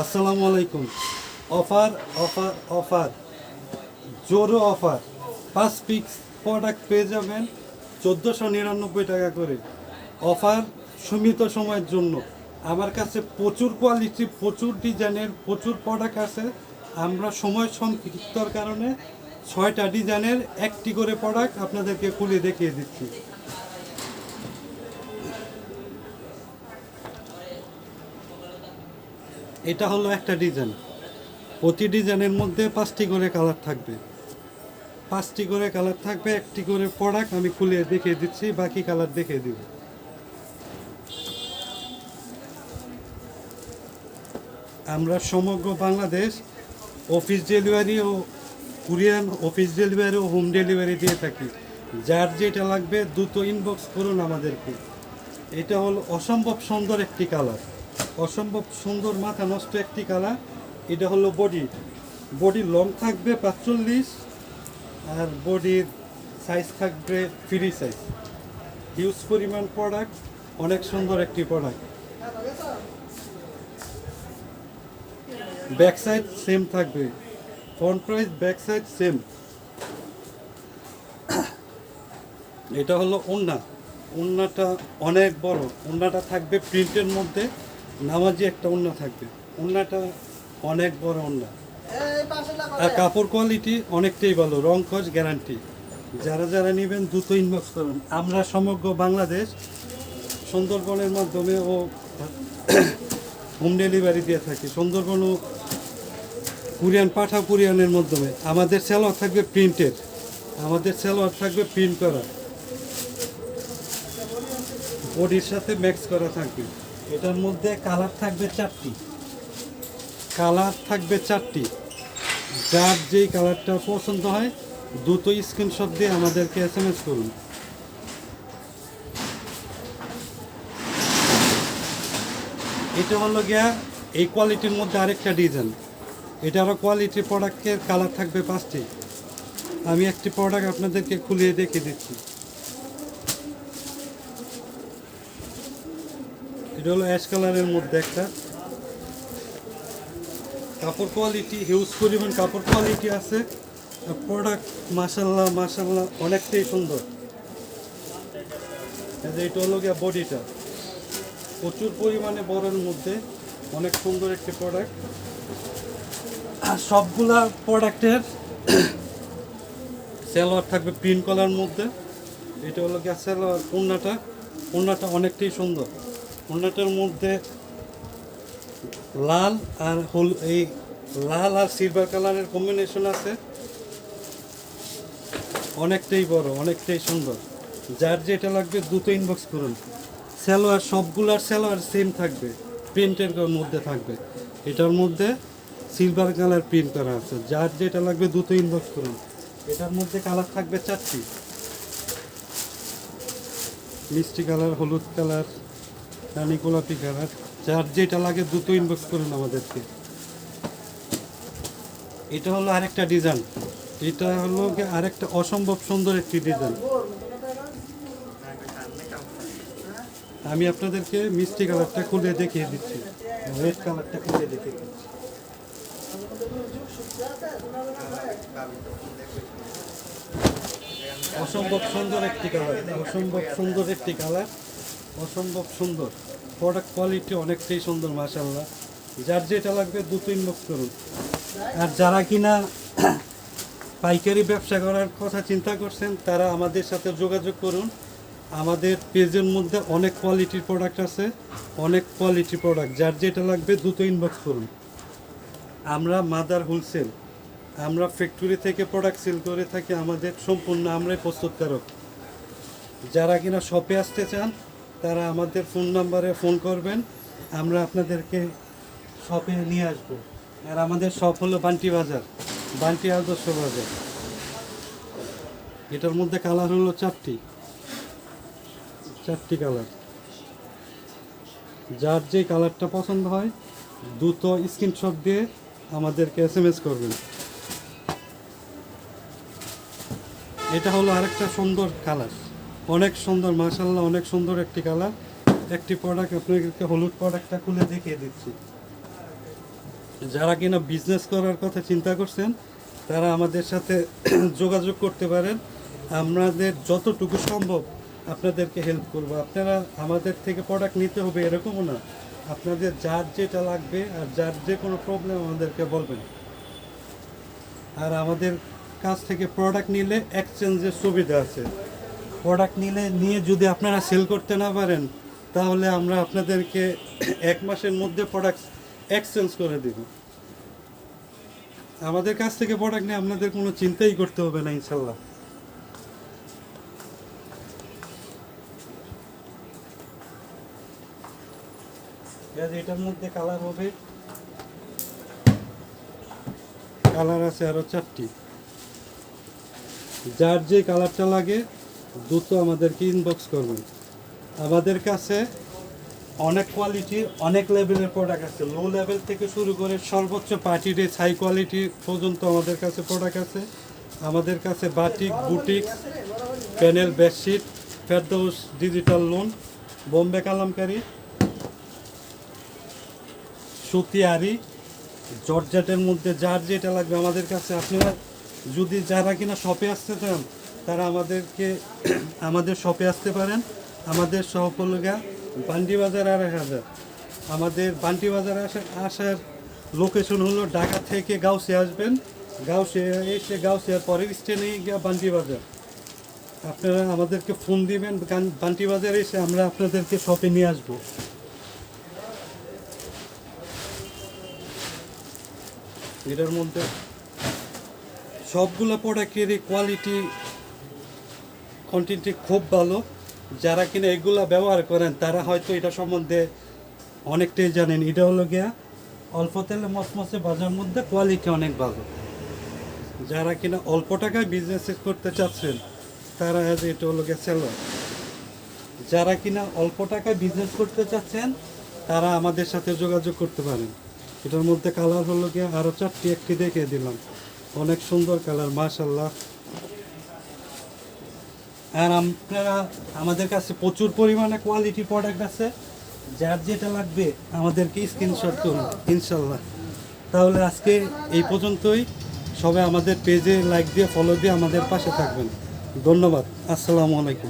আসসালামু আলাইকুম। Offer offer offer, জোরো অফার। 5 পিস প্রোডাক্ট পেয়ে যাবেন 1499 টাকা করে। অফার সীমিত সময়ের জন্য। আমার কাছে প্রচুর কোয়ালিটি, প্রচুর ডিজাইনের, প্রচুর প্রোডাক্ট আছে। আমরা সময় সংক্ষিপ্তর কারণে 6টা ডিজাইনের একটি করে প্রোডাক্ট আপনাদেরকে খুলে দেখিয়ে দিচ্ছি। এটা হলো একটা ডিজাইন। প্রতি ডিজাইনের মধ্যে 5টি করে কালার থাকবে, 5টি করে কালার থাকবে। একটি করে প্রোডাক্ট আমি খুলে দেখিয়ে দিচ্ছি, বাকি কালার দেখিয়ে দিব। আমরা সমগ্র বাংলাদেশ অফিস ডেলিভারি ও কুরিয়ান অফিস ডেলিভারি ও হোম ডেলিভারি দিয়ে থাকি। যার যেটা লাগবে দ্রুত ইনবক্স করুন আমাদেরকে। এটা হলো অসম্ভব সুন্দর একটি কালার, অসম্ভব সুন্দর মাথা নষ্ট একটি কালার। এটা হলো বডি লং থাকবে 45, আর বডির সাইজ থাকবে ফ্রি সাইজ। হিউজ পরিমাণ প্রোডাক্ট, অনেক সুন্দর একটি প্রোডাক্ট। ব্যাক সাইড সেম থাকবে, front price back side same. এটা হলো ওড়নাটা অনেক বড়। ওড়নাটা থাকবে প্রিন্টের মধ্যে, নামাজি একটা ওড়না থাকবে। ওড়নাটা অনেক বড় ওড়না, আর কাপড় কোয়ালিটি অনেকটাই ভালো, রং কস গ্যারান্টি। যারা যারা নেবেন দ্রুত ইনবক্স করুন। আমরা সমগ্র বাংলাদেশ সুন্দরবনের মাধ্যমে ও হোম ডেলিভারি দিয়ে থাকি। সুন্দরবন ও কুরিয়ানের মাধ্যমে। আমাদের সালোয়ার থাকবে প্রিন্টের, আমাদের সালোয়ার থাকবে প্রিন্ট করা, বডির সাথে ম্যাক্স করা থাকবে। এটার মধ্যে কালার থাকবে 4টি, কালার থাকবে 4টি। যার যেই কালারটা পছন্দ হয় দ্রুত স্ক্রিনশট দিয়ে আমাদেরকে SMS করুন। এটা হলো গিয়া এই কোয়ালিটির মধ্যে আরেকটা ডিজাইন। এটারও কোয়ালিটি প্রোডাক্টের কালার থাকবে 5টি। আমি একটি প্রোডাক্ট আপনাদেরকে খুলিয়ে দেখিয়ে দিচ্ছি। এটা হলো অ্যাশ কালারের মধ্যে একটা। কাপড় কোয়ালিটি হিউজ পরিমাণ কাপড় কোয়ালিটি আছে। প্রোডাক্ট মাশাল্লাহ অনেকটাই সুন্দর। এটা হলো গিয়া বডিটা, প্রচুর পরিমাণে বড়ের মধ্যে অনেক সুন্দর একটি প্রোডাক্ট। আর সবগুলা প্রোডাক্টের সালোয়ার থাকবে প্রিন্ট কলার মধ্যে। এটা হলো গিয়া সালোয়ার। ওড়নাটা অনেকটাই সুন্দর। ওড়নাটার মধ্যে লাল আর সিলভার কালারের কম্বিনেশন আছে। অনেকটাই বড়, অনেকটাই সুন্দর। যার যেটা লাগবে দ্রুত ইনবক্স করুন। সবগুলার সালোয়ার সেম থাকবে, প্রিন্টের মধ্যে থাকবে। এটার মধ্যে সিলভার কালার প্রিন্ট করা আছে। যার যেটা লাগবে দ্রুত ইনবক্স করুন। এটার মধ্যে কালার থাকবে 4টি, মিষ্টি কালার, হলুদ কালার, রানী গোলাপি কালার। যার যেটা লাগে দ্রুত ইনবক্স করুন আমাদেরকে। এটা হলো আরেকটা ডিজাইন। এটা হলো আরেকটা অসম্ভব সুন্দর একটি ডিজাইন। আমি আপনাদেরকে মিষ্টি কালারটা খুলে দেখিয়ে দিচ্ছি, রেড কালারটা খুলে দেখিয়ে দিচ্ছি। অসম্ভব সুন্দর একটি কালার, অসম্ভব সুন্দর একটি কালার, অসম্ভব সুন্দর। প্রোডাক্ট কোয়ালিটি অনেকটাই সুন্দর মাশাআল্লাহ। যার যেটা লাগবে দ্রুত ইনবক্স করুন। আর যারা কিনা পাইকারি ব্যবসা করার কথা চিন্তা করছেন তারা আমাদের সাথে যোগাযোগ করুন। আমাদের পেজের মধ্যে অনেক কোয়ালিটির প্রোডাক্ট আছে, অনেক কোয়ালিটি প্রোডাক্ট। যার যেটা লাগবে দ্রুত ইনবক্স করুন। আমরা মাদার হোলসেল, আমরা ফ্যাক্টরি থেকে প্রোডাক্ট সেল করে থাকি। আমাদের সম্পূর্ণ আমরাই প্রস্তুতকারক। যারা কিনা শপে আসতে চান তারা আমাদের ফোন নাম্বারে ফোন করবেন, আমরা আপনাদেরকে শপে নিয়ে আসবো। আর আমাদের শপ হলো বান্টি বাজার, বান্টি আদর্শ বাজার। এটার মধ্যে কালার হলো 4টি কালার। যার যে কালারটা পছন্দ হয় দ্রুত স্ক্রিনশট দিয়ে আমাদেরকে SMS করবেন। এটা হলো আরেকটা সুন্দর কালার, অনেক সুন্দর মাশাআল্লাহ, অনেক সুন্দর একটি কালার। একটি প্রোডাক্ট আপনাদেরকে হলুদ প্রোডাক্টটা খুলে দেখিয়ে দিচ্ছি। যারা কিনা বিজনেস করার কথা চিন্তা করছেন তারা আমাদের সাথে যোগাযোগ করতে পারেন। আমাদের যতটুকু সম্ভব আপনাদেরকে হেল্প করব। আপনারা আমাদের থেকে প্রোডাক্ট নিতে হবে এরকমও না, আপনাদের যার যেটা লাগবে আর যার যে কোনো প্রবলেম আমাদেরকে বলবেন। আর আমাদের কাছ থেকে প্রোডাক্ট নিলে এক্সচেঞ্জের সুবিধা আছে। প্রোডাক্ট নিয়ে যদি আপনারা সেল করতে না পারেন তাহলে আমরা আপনাদেরকে 1 মাসের মধ্যে প্রোডাক্ট এক্সচেঞ্জ করে দেব। আমাদের কাছ থেকে প্রোডাক্ট নিয়ে আপনাদের কোনো চিন্তাই করতে হবে না ইনশাল্লাহ। এটার মধ্যে কালার হবে, কালার আছে আরো 4টি। যার যে কালারটা লাগে দ্রুত আমাদেরকে ইনবক্স করবেন। আমাদের কাছে অনেক কোয়ালিটির অনেক লেভেলের প্রোডাক্ট আছে, লো লেভেল থেকে শুরু করে সর্বোচ্চ পার্টি ড্রেস হাই কোয়ালিটি পর্যন্ত আমাদের কাছে প্রোডাক্ট আছে। আমাদের কাছে batik, boutique, panel, bedsheet, Ferdous digital loan, Bombay kalamkari, সুতি আরি, জর্জেটের মধ্যে যার যেটা লাগবে আমাদের কাছে। আপনারা যদি যারা কিনা শপে আসতে চান তারা আমাদের শপে আসতে পারেন। আমাদের শপ হলো বান্ডি বাজার 1000। আমাদের বান্ডি বাজারে আসার লোকেশন হলো ঢাকা থেকে গাউসিয়া আসবেন, গাউসিয়া এসে গাউসিয়ার পরের স্টেশনে গিয়ে বান্ডি বাজার। আপনারা আমাদেরকে ফোন দিবেন, বান্ডি বাজারে এসে আমরা আপনাদেরকে শপে নিয়ে আসবো। এটার মধ্যে সবগুলো প্রোডাক্টেরই কোয়ালিটি কোয়ান্টিটি খুব ভালো। যারা কিনা এগুলা ব্যবহার করেন তারা হয়তো এটা সম্বন্ধে অনেকটাই জানেন। এটা হলো অল্প তেলে মচমচে বাজার মধ্যে কোয়ালিটি অনেক ভালো। যারা কিনা অল্প টাকায় বিজনেস করতে চাচ্ছেন তারা এটা হলো সেলার। যারা কিনা অল্প টাকায় বিজনেস করতে চাচ্ছেন তারা আমাদের সাথে যোগাযোগ করতে পারেন। এটার মধ্যে কালার হলো আরও 4টি, একটি দেখে দিলাম, অনেক সুন্দর কালার মাশাআল্লাহ। আর আপনারা আমাদের কাছে প্রচুর পরিমাণে কোয়ালিটি প্রোডাক্ট আছে, যার যেটা লাগবে আমাদেরকে স্ক্রিনশট করুন ইনশাল্লাহ। তাহলে আজকে এই পর্যন্তই। সবাই আমাদের পেজে লাইক দিয়ে ফলো দিয়ে আমাদের পাশে থাকবেন। ধন্যবাদ। আসসালামু আলাইকুম।